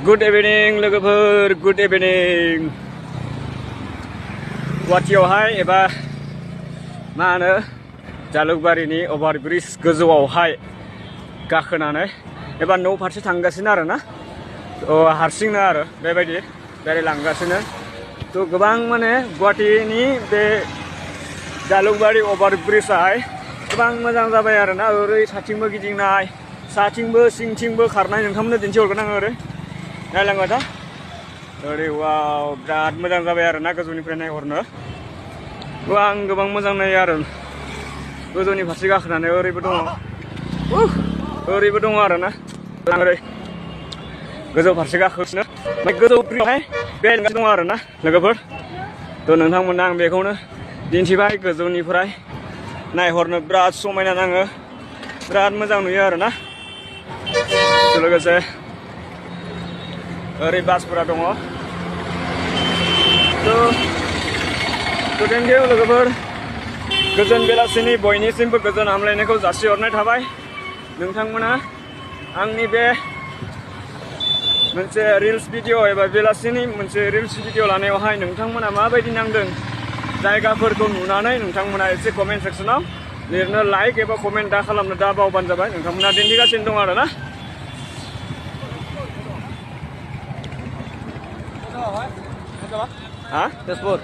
Good evening लोगोफोर good evening गुवाहाटीयावहाय एबा मा होनो जालुकबारिनि ओभारब्रिज गोजौआवहाय गाखोनानै एबा न' फारसे थांगासिनो आरो ना हारसिंनो आरो बेबायदि बेरायलांगासिनो थ' गोबां माने गुवाहाटीनि बे जालुकबारि ओभारब्रिजआहाय गोबां मोजां जाबाय आरो ना ओरै साथिंबो गिदिंनाय साथिंबो सिंथिंबो खारनाय नोंथांमोननो दिन्थिहरगोन आं ओरै नायलांबाय दा ओरै वाव बिराद मोजां जाबाय आरो ना गोजौनिफ्राय नायहरनो गोबां मोजां नायो आरो गोजौनि फारसे गाखोनानै ओरैबो दङ ओरैबो दङ आरो ना ओरै गोजौ फारसे गाखोगासिनो ओमफ्राय गोजौनिफ्राय बेरायगासिनो दङ आरो ना लोगोफोर थ' नोंथांमोननो आं बेखौनो दिन्थिबाय गोजौनिफ्राय नायहरनो बिराद समायना नाङो बिराद मोजां नुयो आरो ना लोगोसे ओरै बासफोरा दङ थ' थेंक इउ लोगोफोर गोजोन बेलासिनि बयनिसिमबो गोजोन हामलायनायखौ जासिहरनाय थाबाय नोंथांमोना आंनि बे मोनसे रिल्स भिडिअ एबा बेलासिनि मोनसे रिल्स भिडिअ लानायावहाय नोंथांमोना माबायदि नांदों जायगाफोरखौ नुनानै नोंथांमोना एसे कमेन्ट सेक्सनाव लिरनो लाइक एबा कमेन्ट दा खालामनो दा बावबानो जाबाय नोंथांमोना दिन्थिगासिनो दं आरो ना हाँ तेजपुर